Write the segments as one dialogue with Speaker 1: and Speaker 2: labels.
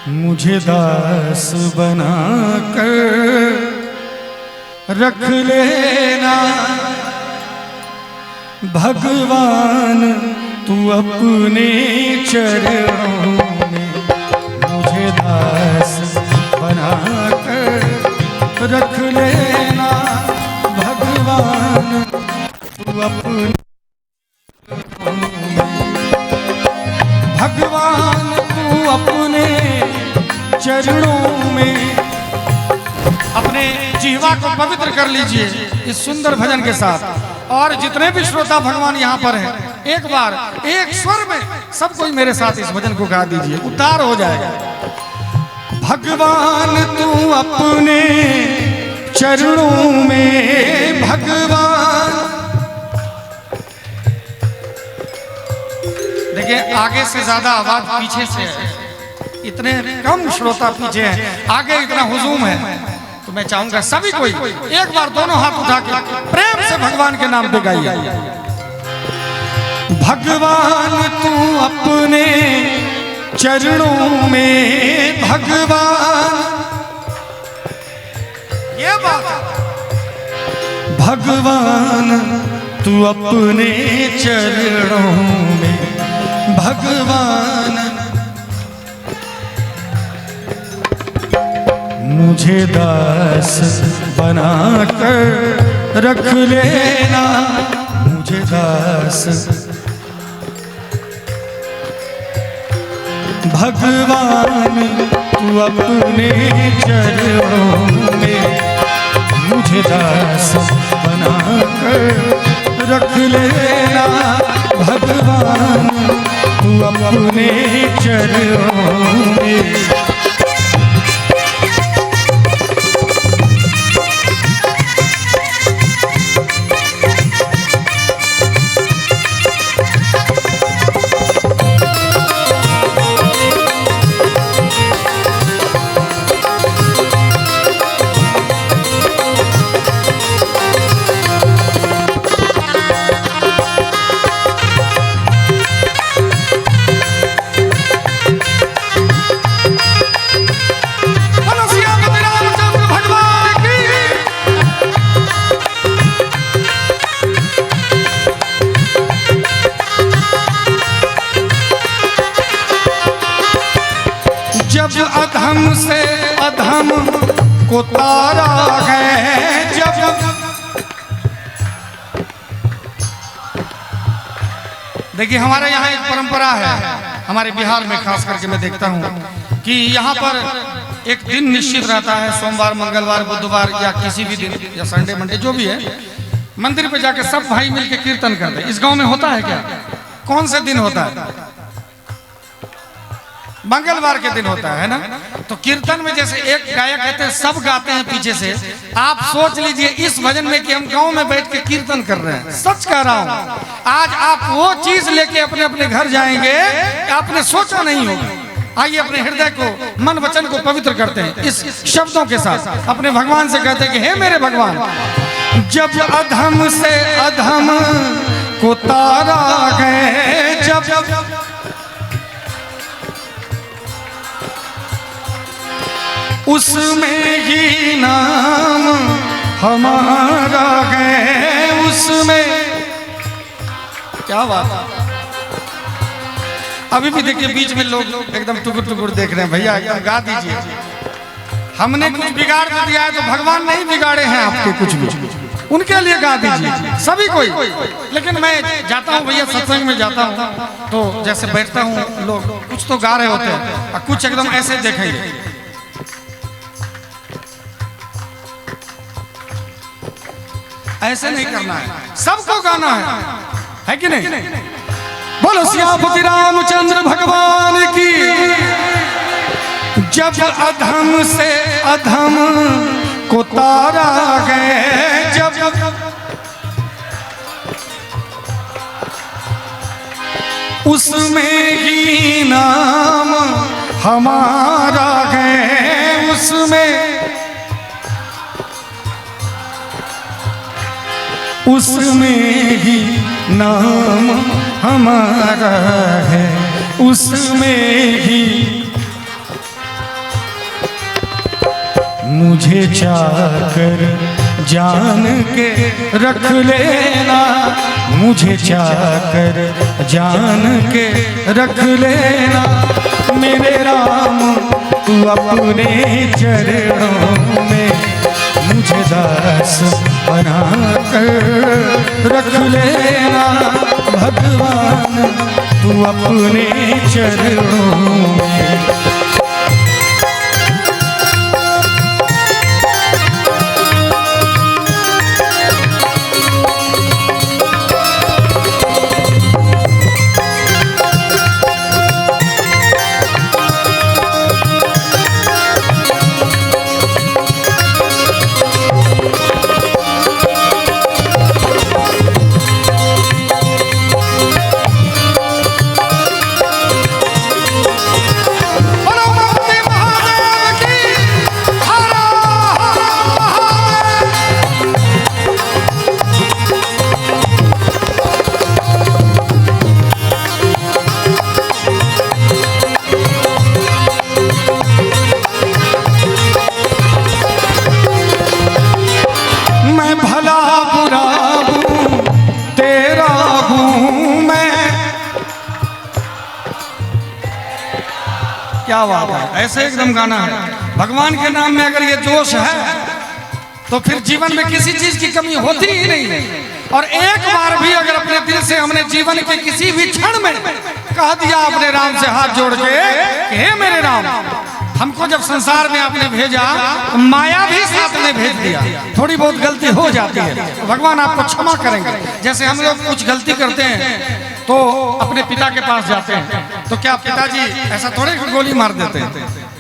Speaker 1: मुझे दास बना कर रख लेना भगवान तू अपने चरणों में। मुझे दास बना कर रख लेना भगवान तू अपने भगवान तू अपने चरणों में। अपने जीवा को पवित्र कर लीजिए इस सुंदर भजन के साथ। और जितने भी श्रोता भगवान यहाँ पर हैं, एक बार एक स्वर में सब कोई मेरे साथ इस भजन को गा दीजिए, उद्धार हो जाएगा। भगवान तू अपने चरणों में, भगवान। देखिए आगे से ज्यादा आवाज पीछे से है, इतने कम श्रोता पीछे हैं, आगे इतना हुजूम है। तो मैं चाहूंगा सभी कोई एक बार दोनों हाथ उठा के प्रेम से भगवान के नाम पे गाइए। भगवान तू अपने चरणों में, भगवान। ये बात भगवान तू अपने चरणों में, भगवान। मुझे दास बना कर रख लेना, मुझे दास भगवान तू अपने चरणों में। मुझे दास बना कर रख लेना भगवान तू अपने चरणों में। जब अधम से अधम को तारा है, जब। देखिए हमारे यहाँ एक परंपरा है, हमारे बिहार में खास करके मैं देखता हूँ कि यहाँ पर एक दिन निश्चित रहता है, सोमवार मंगलवार बुधवार या किसी भी दिन या संडे मंडे जो भी है, मंदिर पे जाके सब भाई मिलके कीर्तन करते हैं। इस गांव में होता है क्या? कौन से दिन होता है? मंगलवार के दिन होता है ना। तो कीर्तन में जैसे एक गायक कहते हैं, सब गाते हैं पीछे से। आप सोच लीजिए इस भजन में कि हम गांव में बैठ के कीर्तन कर रहे हैं। सच कह रहा हूं, आज आप वो चीज लेके अपने अपने घर जाएंगे आपने सोचा नहीं होगा। आइए अपने हृदय को, मन वचन को पवित्र करते हैं इस शब्दों के साथ। अपने भगवान से कहते हैं कि हे मेरे भगवान, जब अधम से अधम को तारा है, जब उसमें ही नाम हमारा है, उसमें। क्या बात है। अभी भी देखिए बीच में लोग एकदम टुकुर टुकुर देख रहे हैं। भैया एकदम गा दीजिए। हमने कुछ बिगाड़ दिया है तो भगवान नहीं बिगाड़े हैं आपके कुछ भी, उनके लिए गा दीजिए सभी कोई। लेकिन मैं जाता हूँ भैया, सत्संग में जाता हूँ तो जैसे बैठता हूँ, लोग कुछ तो गा रहे होते हैं और कुछ एकदम ऐसे देखेंगे। ऐसे नहीं करना है, सबको गाना है कि नहीं? बोलो सियापति रामचंद्र भगवान की। जब अधम से अधम को तारा है, जब उसमें ही नाम हमारा है, उसमें उसमें ही नाम हमारा है, उसमें ही मुझे चाकर जान के रख लेना, मुझे चाकर जान के रख लेना। मेरे राम तू अपने चरणों में मुझे दास बना कर रख लेना। भगवान तू अपने चरणों में। क्या बात है, ऐसे एकदम गाना है। भगवान के नाम में अगर ये जोश है तो फिर जीवन में किसी चीज की कमी होती ही नहीं। और एक बार भी अगर अपने दिल से हमने जीवन के किसी भी क्षण में कह दिया अपने राम से हाथ जोड़ के कि हे मेरे राम, हमको जब संसार में आपने भेजा तो माया भी साथ में भेज दिया। थोड़ी बहुत गलती हो जाती है, भगवान आपको क्षमा करेंगे। जैसे हम लोग कुछ गलती करते हैं तो अपने पिता के पास जाते हैं, तो क्या पिताजी ऐसा थोड़े गोली मार देते हैं,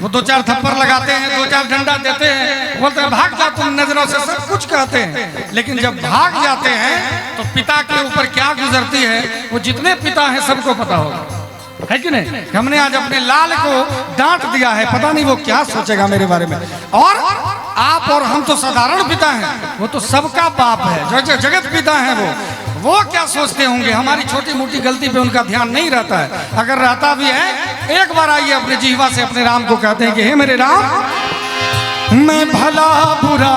Speaker 1: वो दो चार थप्पड़ लगाते हैं, दो चार डंडा देते हैं, बोलते हैं भाग जा तुम नजरों से, सब कुछ कहते हैं। लेकिन जब भाग जाते हैं तो पिता के ऊपर क्या गुजरती है वो जितने पिता हैं सबको पता होगा, है कि नहीं। हमने आज अपने लाल को डांट दिया है, पता नहीं वो क्या सोचेगा मेरे बारे में। और आप और हम तो साधारण पिता हैं, वो तो सबका बाप है, जो जगत पिता है वो क्या सोचते होंगे। हमारी छोटी मोटी गलती पे उनका ध्यान नहीं रहता है। अगर रहता भी है, एक बार आइए अपने जीवा से अपने राम को कहते हैं कि हे मेरे राम, मैं भला बुरा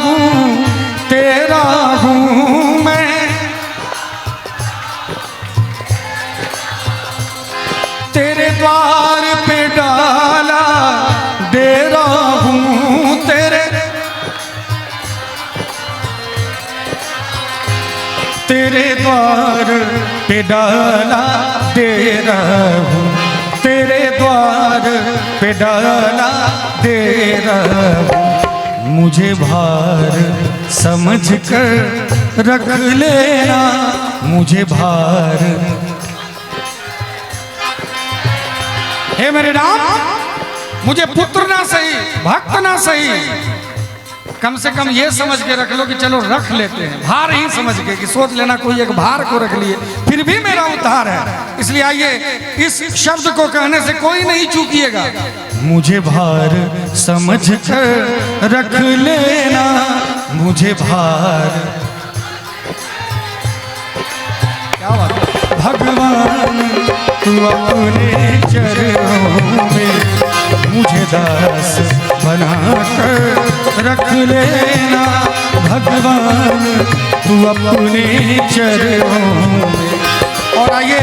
Speaker 1: हूँ तेरा हूँ मैं, तेरे द्वार पे डाला डेरा हूँ तेरे द्वार पे डाला डेरा हूँ, तेरे द्वार पे डाला डेरा हूँ। मुझे भार समझ कर रख लेना, मुझे भार। हे मेरे राम, मुझे पुत्र ना सही, भक्त ना सही, कम से कम ये समझ के रख लो कि चलो रख लेते हैं, भार ही समझ के, कि सोच लेना कोई एक भार को रख लिए फिर भी मेरा उद्धार है। इसलिए आइए इस शब्द को कहने से कोई नहीं चूकिएगा। मुझे भार समझ कर रख लेना, मुझे भार। क्या बात, भगवान तू अपने चरणों में मुझे दास बना कर रख लेना। भगवान तू अपने चरणों में। और आइए,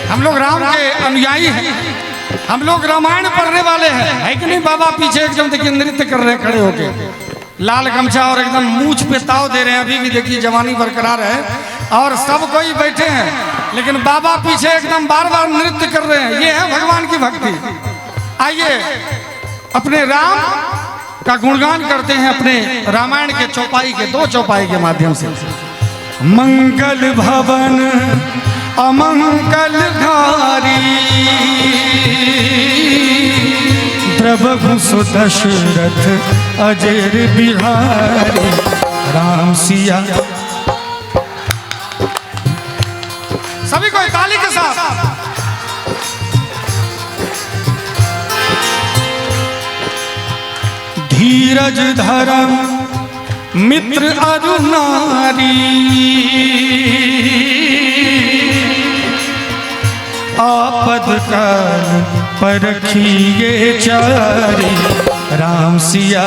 Speaker 1: हम लोग राम के अनुयायी हैं, हम लोग रामायण पढ़ने वाले हैं, है कि नहीं। बाबा पीछे एकदम देखिए नृत्य कर रहे हैं खड़े होके, लाल गमछा और एकदम मूंछ पे ताव दे रहे हैं। अभी भी देखिए जवानी बरकरार है और सब कोई बैठे हैं, लेकिन बाबा पीछे एकदम बार बार नृत्य कर रहे हैं। ये है भगवान की भक्ति। आइए अपने राम का गुणगान करते हैं अपने रामायण के चौपाई के, दो चौपाई के माध्यम से। मंगल भवन अमंगल धारी, प्रभु सुदशरथ अजर बिहारी। राम सिया, सभी को ताली के साथ। धीरज धर्म मित्र अरु नारी, आपद काल परखिए चारी। राम सिया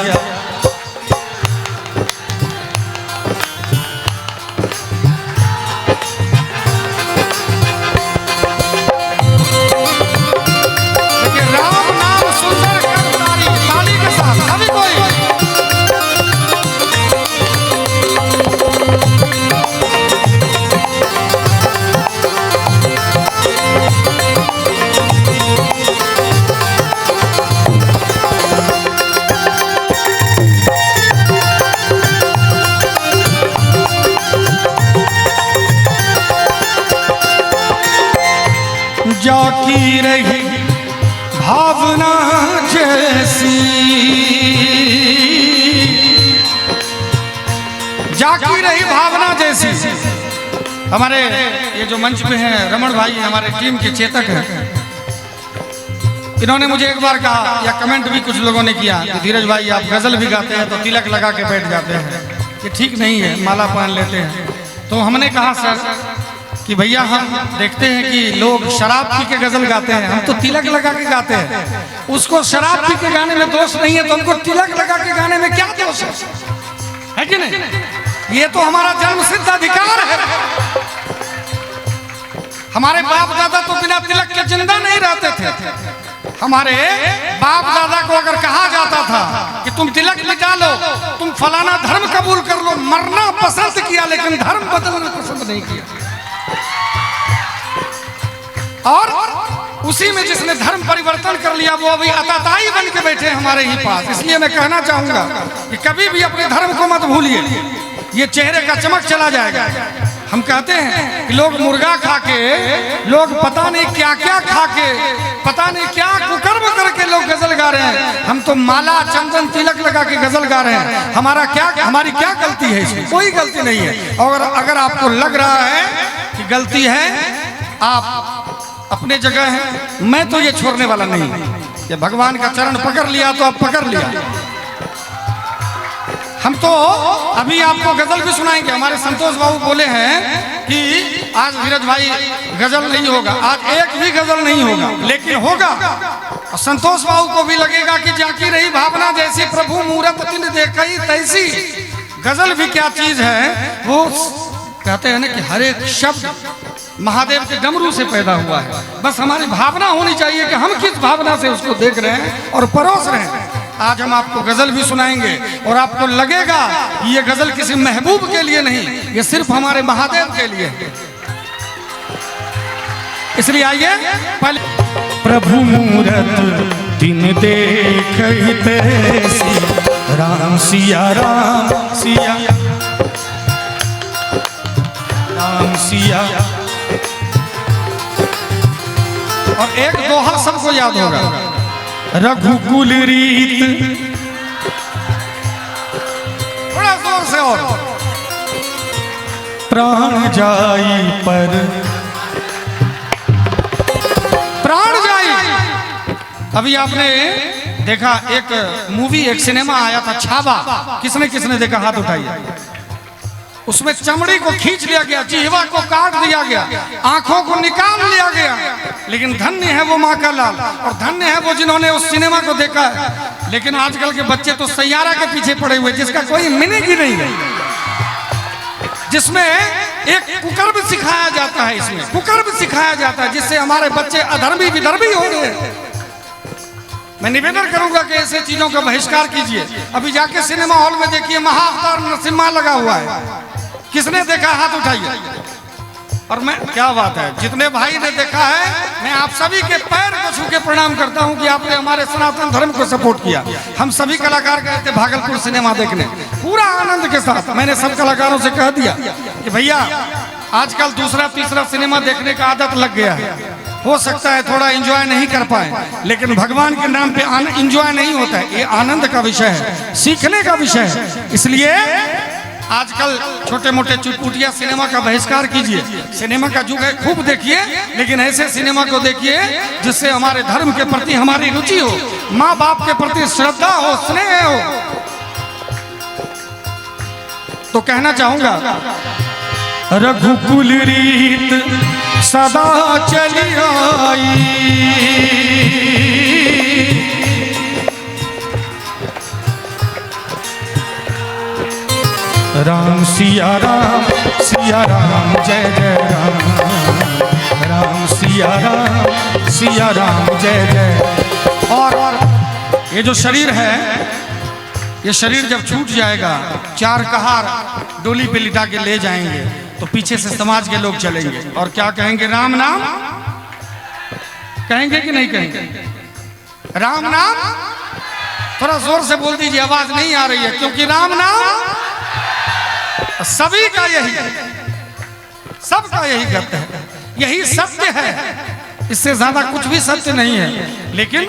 Speaker 1: भावना जैसी, जागी रही भावना जैसी। हमारे ये जो मंच पे हैं रमन भाई हमारे टीम के चेतक हैं, इन्होंने मुझे एक बार कहा, या कमेंट भी कुछ लोगों ने किया कि धीरज भाई आप गजल भी गाते हैं तो तिलक लगा के बैठ जाते हैं, ये ठीक नहीं है, माला पहन लेते हैं। तो हमने कहा सर कि भैया हम देखते हैं कि लोग शराब पी के गजल गाते हैं, हम तो तिलक लगा के गाते हैं। उसको शराब पी के गाने में दोष नहीं है तो हमको तिलक लगा के गाने में क्या दोष है कि नहीं? ये तो हमारा जन्मसिद्ध अधिकार है। हमारे बाप दादा तो बिना तिलक के जिंदा नहीं रहते थे। हमारे बाप दादा को अगर कहा जाता था कि तुम तिलक मिटा लो, तुम फलाना धर्म कबूल कर लो, मरना पसंद किया लेकिन धर्म बदलना पसंद नहीं किया। और उसी में जिसने धर्म परिवर्तन कर लिया वो अभी अताताई बन के बैठे हमारे ही पास। इसलिए मैं कहना चाहूंगा कि कभी भी अपने धर्म को मत भूलिए, ये चेहरे का चमक चला जाएगा। हम कहते हैं कि लोग मुर्गा खा के, लोग पता नहीं क्या क्या खा के, पता नहीं क्या कुकर्म करके लोग गजल गा रहे हैं। हम तो माला चंदन तिलक लगा के गजल गा रहे हैं। हमारी क्या गलती है इसमें? कोई गलती नहीं है। और अगर आपको लग रहा है कि गलती है, आप अपने जगह है, मैं तो ये छोड़ने वाला नहीं। ये भगवान का चरण पकड़ लिया तो अब पकड़ लिया। हम तो अभी आपको गजल भी सुनाएंगे। हमारे संतोष बाबू बोले हैं कि आज धीरज भाई गजल नहीं होगा, आज एक भी गजल नहीं होगा, लेकिन होगा। और संतोष बाबू को भी लगेगा कि जाकी रही भावना जैसी, प्रभु मूरत तिन देखई तैसी। गजल भी क्या चीज है, वो कहते हैं ना कि हर एक शब्द महादेव के डमरू से पैदा हुआ है। बस हमारी भावना होनी चाहिए कि हम किस भावना से उसको देख रहे हैं और परोस रहे हैं। आज हम आपको गजल भी सुनाएंगे और आपको लगेगा कि ये गजल किसी महबूब के लिए नहीं, ये सिर्फ हमारे महादेव के लिए है। इसलिए आइए पहले
Speaker 2: प्रभु मूरत दिन देखहि तैसी, राम सिया राम सिया राम सिया।
Speaker 1: और एक दोहा सबको याद होगा,
Speaker 2: रघुकुल रीत।
Speaker 1: थोड़ा जोर से और।
Speaker 2: प्राण जाई पर
Speaker 1: प्राण जाई। अभी आपने देखा एक मूवी, एक सिनेमा आया था छावा, किसने किसने देखा? हाथ उठाइए। उसमें चमड़ी को खींच लिया गया, जिह्वा को काट दिया गया, आंखों को निकाल लिया गया। लेकिन धन्य है वो माँ का लाल, और धन्य है वो जिन्होंने उस सिनेमा को देखा है। लेकिन आजकल के बच्चे तो सैयारा के पीछे पड़े हुए, जिसका कोई मीनिंग ही नहीं है, जिसमें एक कुकर्म सिखाया जाता है। इसमें कुकर्म सिखाया जाता है जिससे हमारे बच्चे अधर्मी विधर्मी हो गए। मैं निवेदन करूंगा कि ऐसे चीजों का बहिष्कार कीजिए। अभी जाके सिनेमा हॉल में देखिए, महाअवतार नरसिम्हा लगा हुआ है। किसने देखा? हाथ उठाइए। और मैं, क्या बात है, जितने भाई ने देखा है, मैं आप सभी के पैर को छू के प्रणाम करता हूं कि आपने हमारे सनातन धर्म को सपोर्ट किया। हम सभी कलाकार गए थे भागलपुर सिनेमा देखने, पूरा आनंद के साथ। मैंने सब कलाकारों से कह दिया कि भैया आजकल दूसरा तीसरा सिनेमा देखने का आदत लग गया है, हो सकता है थोड़ा एंजॉय नहीं कर पाए, लेकिन भगवान के नाम पे एंजॉय नहीं होता है। ये आनंद का विषय है, सीखने का विषय है। इसलिए आजकल छोटे मोटे चुटपुटिया सिनेमा का बहिष्कार कीजिए। सिनेमा का युग है, खूब देखिए, लेकिन ऐसे सिनेमा को देखिए जिससे हमारे धर्म के प्रति हमारी रुचि हो, माँ बाप के प्रति श्रद्धा हो, स्नेह हो। तो कहना चाहूंगा,
Speaker 2: रघुकुल रीत सदा चली आई, राम सिया राम जय जय राम, राम सिया राम जय जय।
Speaker 1: और ये जो शरीर है, ये शरीर जब छूट जाएगा, चार कहार डोली पे लिटा के ले जाएंगे, तो पीछे से समाज के लोग चलेंगे और क्या कहेंगे? राम नाम कहेंगे कि नहीं कहेंगे? राम नाम थोड़ा जोर से बोल दीजिए, आवाज नहीं आ रही है, क्योंकि राम नाम सभी का यही है, सबका यही करते हैं, यही सत्य है। इससे ज्यादा कुछ भी सत्य नहीं है। लेकिन